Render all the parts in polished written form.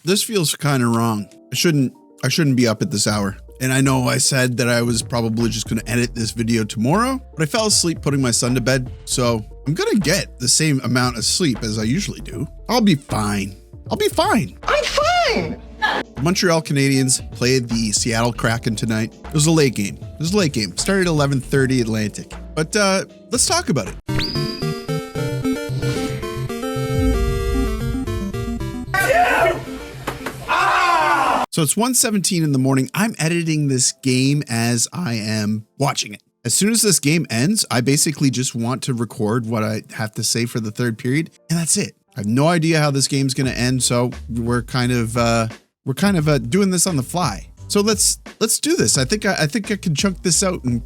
This feels kind of wrong. I shouldn't be up at this hour. And I know I said that I was probably just going to edit this video tomorrow, but I fell asleep putting my son to bed. So I'm going to get the same amount of sleep as I usually do. I'll be fine. I'll be fine. I'm fine. The Montreal Canadiens played the Seattle Kraken tonight. It was a late game. Started at 11:30 Atlantic. But let's talk about it. So it's 1:17 in the morning. I'm editing this game as I am watching it. As soon as this game ends, I basically just want to record what I have to say for the third period, and that's it. I have no idea how this game's going to end, so we're kind of doing this on the fly. So let's do this. I think I can chunk this out and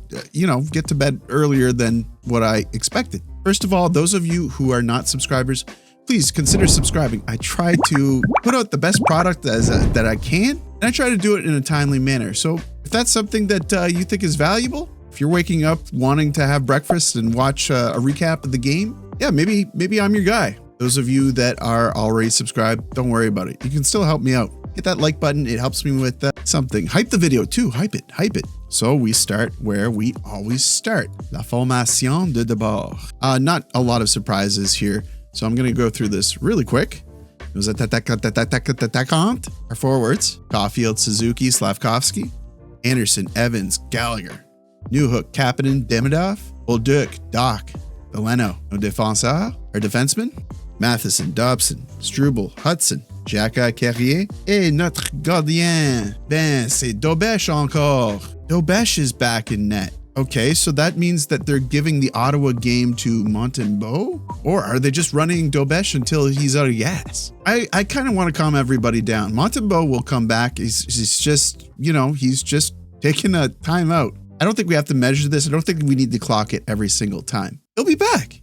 get to bed earlier than what I expected. First of all, those of you who are not subscribers, please consider subscribing. I try to put out the best product that I can, and I try to do it in a timely manner. So if that's something that you think is valuable, if you're waking up wanting to have breakfast and watch a recap of the game, yeah, maybe I'm your guy. Those of you that are already subscribed, don't worry about it. You can still help me out. Hit that like button. It helps me with something. Hype the video too. Hype it. So we start where we always start. La formation de départ. Not a lot of surprises here. So I'm going to go through this really quick. It was our forwards: Caufield, Suzuki, Slafkovsky, Anderson, Evans, Gallagher, Newhook, Kapanen, Demidov, Bolduc, Dach, Veleno, nos défenseurs, our defensemen: Matheson, Dobson, Struble, Hudson, Jacques Carrier, et notre gardien. Ben, c'est Dobesh encore. Dobesh is back in net. Okay, so that means that they're giving the Ottawa game to Montembeault? Or are they just running Dobesh until he's out of gas? I kind of want to calm everybody down. Montembeault will come back. He's just taking a timeout. I don't think we have to measure this. I don't think we need to clock it every single time. He'll be back.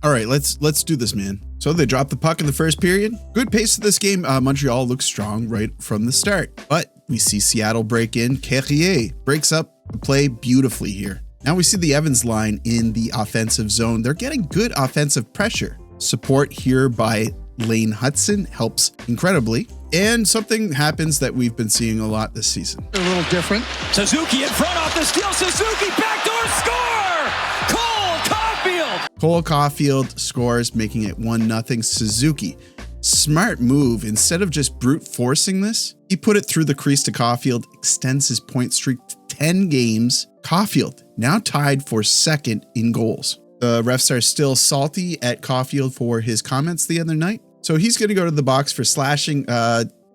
All right, let's do this, man. So they dropped the puck in the first period. Good pace of this game. Montreal looks strong right from the start. But we see Seattle break in. Carrier breaks up the play beautifully here. Now we see the Evans line in the offensive zone. They're getting good offensive pressure. Support here by Lane Hudson helps incredibly. And something happens that we've been seeing a lot this season. A little different. Suzuki in front off the steal. Suzuki backdoor score! Cole Caufield! Cole Caufield scores, making it 1-0 Suzuki. Smart move. Instead of just brute forcing this, he put it through the crease to Caufield, extends his point streak to 10 games. Caufield now tied for second in goals. The refs are still salty at Caufield for his comments the other night. So he's going to go to the box for slashing.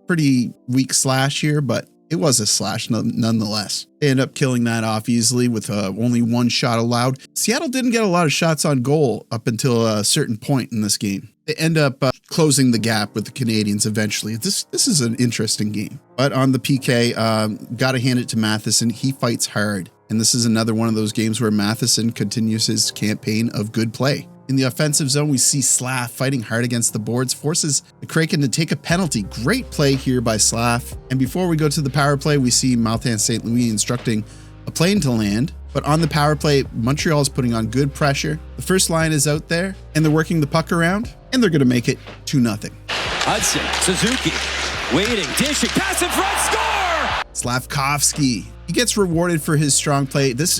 Pretty weak slash here, but it was a slash nonetheless. They end up killing that off easily with only one shot allowed. Seattle didn't get a lot of shots on goal up until a certain point in this game. They end up closing the gap with the Canadiens eventually. This is an interesting game. But on the PK, got to hand it to Matheson. He fights hard. And this is another one of those games where Matheson continues his campaign of good play. In the offensive zone, we see Slaf fighting hard against the boards, forces the Kraken to take a penalty. Great play here by Slaf. And before we go to the power play, we see Martin St. Louis instructing a plane to land. But on the power play, Montreal is putting on good pressure. The first line is out there, and they're working the puck around, and they're going to make it 2-0. Hudson, Suzuki, waiting, dishing, pass in front, score! Slafkovsky. He gets rewarded for his strong play. This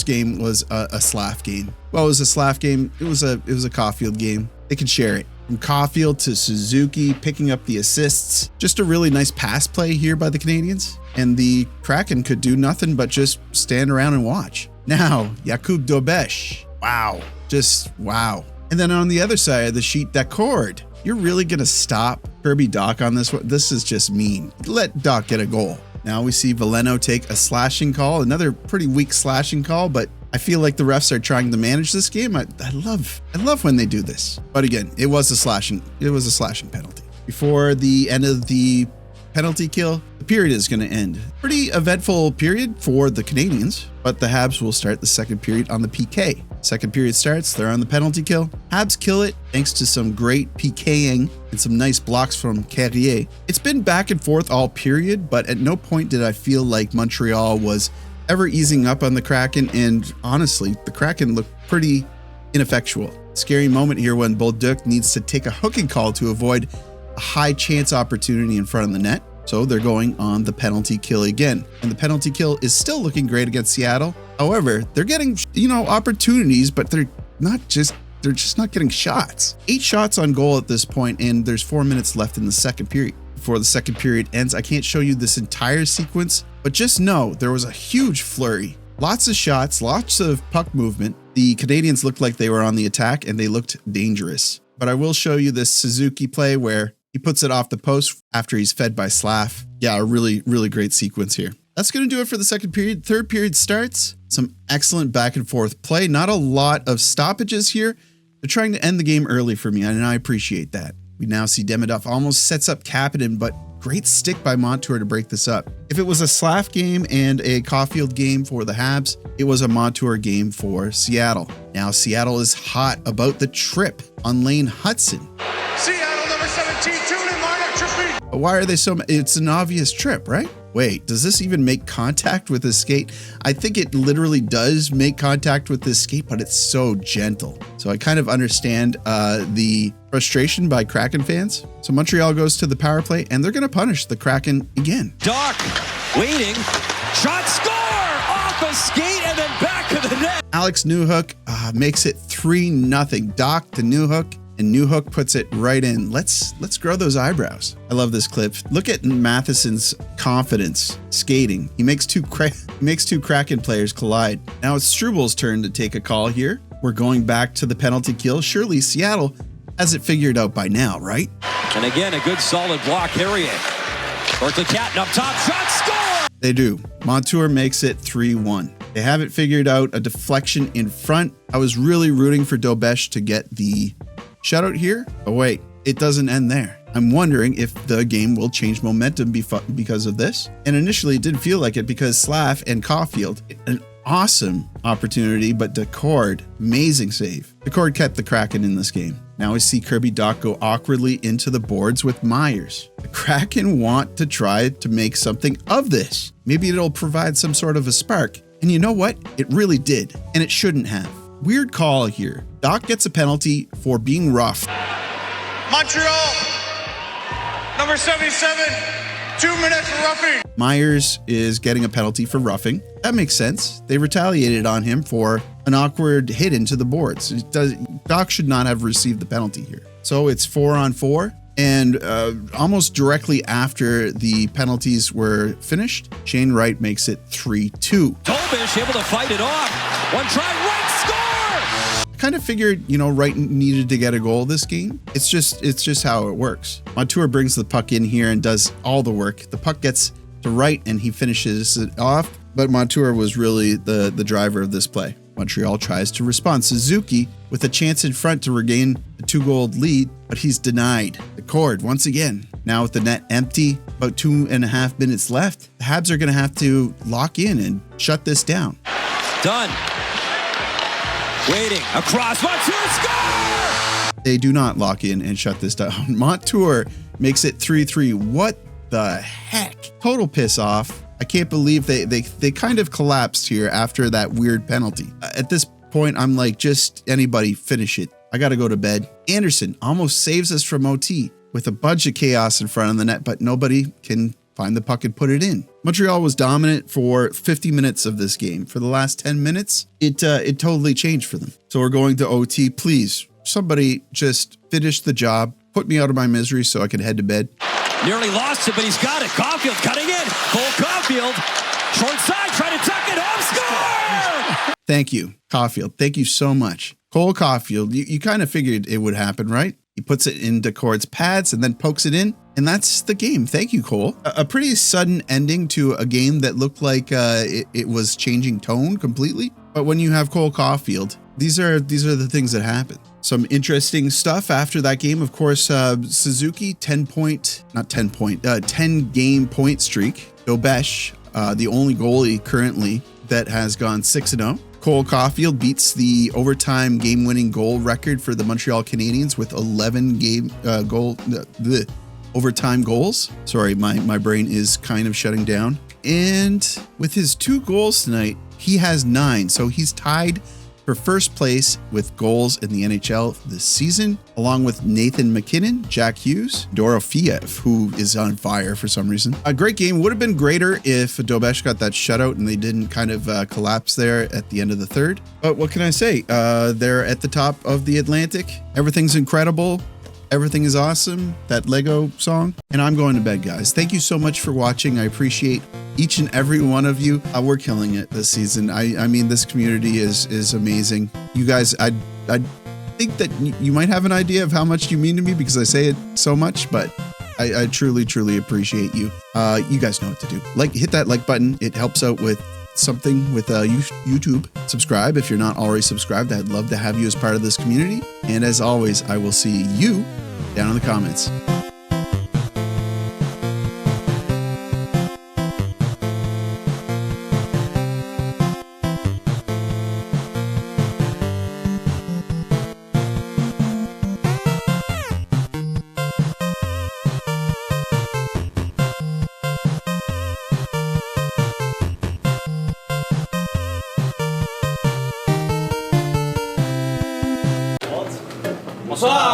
game was a Slaf game. Well, it was a Slaf game. It was a Caufield game. They could share it. From Caufield to Suzuki, picking up the assists. Just a really nice pass play here by the Canadiens. And the Kraken could do nothing but just stand around and watch. Now, Jakub Dobesh. Wow. Just wow. And then on the other side of the sheet, Daccord. You're really going to stop Kirby Dach on this one? This is just mean. Let Dach get a goal. Now we see Veleno take a slashing call, another pretty weak slashing call, but I feel like the refs are trying to manage this game. I love when they do this. But again, it was a slashing penalty. Before the end of the penalty kill, the period is going to end. Pretty eventful period for the Canadiens, but the Habs will start the second period on the PK. Second period starts, they're on the penalty kill. Habs kill it thanks to some great PKing and some nice blocks from Carrier. It's been back and forth all period, but at no point did I feel like Montreal was ever easing up on the Kraken, and honestly, the Kraken looked pretty ineffectual. Scary moment here when Bolduc needs to take a hooking call to avoid a high chance opportunity in front of the net. So they're going on the penalty kill again. And the penalty kill is still looking great against Seattle. However, they're getting, opportunities, but they're just not getting shots. 8 shots on goal at this point, and there's 4 minutes left in the second period. Before the second period ends, I can't show you this entire sequence, but just know there was a huge flurry. Lots of shots, lots of puck movement. The Canadiens looked like they were on the attack, and they looked dangerous. But I will show you this Suzuki play where he puts it off the post after he's fed by Slaf. Yeah, a really, really great sequence here. That's going to do it for the second period. Third period starts. Some excellent back and forth play. Not a lot of stoppages here. They're trying to end the game early for me, and I appreciate that. We now see Demidov almost sets up Kapanen, but great stick by Montour to break this up. If it was a Slaf game and a Caufield game for the Habs, it was a Montour game for Seattle. Now Seattle is hot about the trip on Lane Hudson. Seattle number 17, tune in, Marta Trippy. Why are they so? It's an obvious trip, right? Wait, does this even make contact with his skate? I think it literally does make contact with his skate, but it's so gentle. So I kind of understand the frustration by Kraken fans. So Montreal goes to the power play, and they're going to punish the Kraken again. Dach waiting, shot, score! Off a skate and then back to the net. Alex Newhook makes it 3-0. Dach to Newhook. And Newhook puts it right in. Let's grow those eyebrows. I love this clip. Look at Matheson's confidence skating. He makes two Kraken players collide. Now it's Strubal's turn to take a call here. We're going back to the penalty kill. Surely Seattle has it figured out by now, right? And again, a good solid block. Harrier. Berkeley Catton up top. Shot, score! They do. Montour makes it 3-1. They have it figured out. A deflection in front. I was really rooting for Dobesh to get the shutout here. Oh wait, it doesn't end there. I'm wondering if the game will change momentum because of this. And initially it didn't feel like it because Slaf and Caufield, an awesome opportunity, but Decord, amazing save. Decord kept the Kraken in this game. Now we see Kirby Dach go awkwardly into the boards with Myers. The Kraken want to try to make something of this. Maybe it'll provide some sort of a spark. And you know what? It really did. And it shouldn't have. Weird call here. Dach gets a penalty for being rough. Montreal number 77, 2 minutes for roughing. Myers is getting a penalty for roughing. That makes sense. They retaliated on him for an awkward hit into the boards. Dach should not have received the penalty here. So it's 4-on-4. And almost directly after the penalties were finished, Shane Wright makes it 3-2. Dobesh able to fight it off. One try, Wright score! I kind of figured, Wright needed to get a goal this game. It's just how it works. Montour brings the puck in here and does all the work. The puck gets to Wright and he finishes it off. But Montour was really the driver of this play. Montreal tries to respond. Suzuki with a chance in front to regain the 2-goal lead, but he's denied. The cord once again. Now with the net empty, about 2.5 minutes left, the Habs are going to have to lock in and shut this down. Done. Waiting across. Montour score! They do not lock in and shut this down. Montour makes it 3-3. What the heck? Total piss off. I can't believe they kind of collapsed here after that weird penalty. At this point, I'm like, just anybody finish it. I got to go to bed. Anderson almost saves us from OT with a bunch of chaos in front of the net, but nobody can find the puck and put it in. Montreal was dominant for 50 minutes of this game. For the last 10 minutes, it totally changed for them. So we're going to OT. Please, somebody just finish the job. Put me out of my misery so I can head to bed. Nearly lost it, but he's got it. Caufield cutting in. Cole Caufield, short side, trying to tuck it home. Score! Thank you, Caufield. Thank you so much. Cole Caufield, you kind of figured it would happen, right? He puts it into Cord's pads and then pokes it in, and that's the game. Thank you, Cole. A pretty sudden ending to a game that looked like it was changing tone completely. But when you have Cole Caufield, these are the things that happen. Some interesting stuff after that game. Of course, Suzuki, 10 game point streak. Dobesh, the only goalie currently that has gone 6-0. Cole Caufield beats the overtime game-winning goal record for the Montreal Canadiens with 11 overtime goals. Sorry, my brain is kind of shutting down. And with his 2 goals tonight, he has 9. So he's tied for first place with goals in the NHL this season, along with Nathan McKinnon, Jack Hughes, Dorofiev, who is on fire for some reason. A great game. Would have been greater if Dobesh got that shutout and they didn't kind of collapse there at the end of the third. But what can I say? They're at the top of the Atlantic. Everything's incredible. Everything is awesome. That Lego song. And I'm going to bed, guys. Thank you so much for watching. I appreciate each and every one of you. We're killing it this season. I mean, this community is amazing. You guys, I think that you might have an idea of how much you mean to me because I say it so much, but I truly, truly appreciate you. You guys know what to do. Hit that like button. It helps out with something with YouTube. Subscribe if you're not already subscribed. I'd love to have you as part of this community. And as always, I will see you down in the comments. Bonsoir.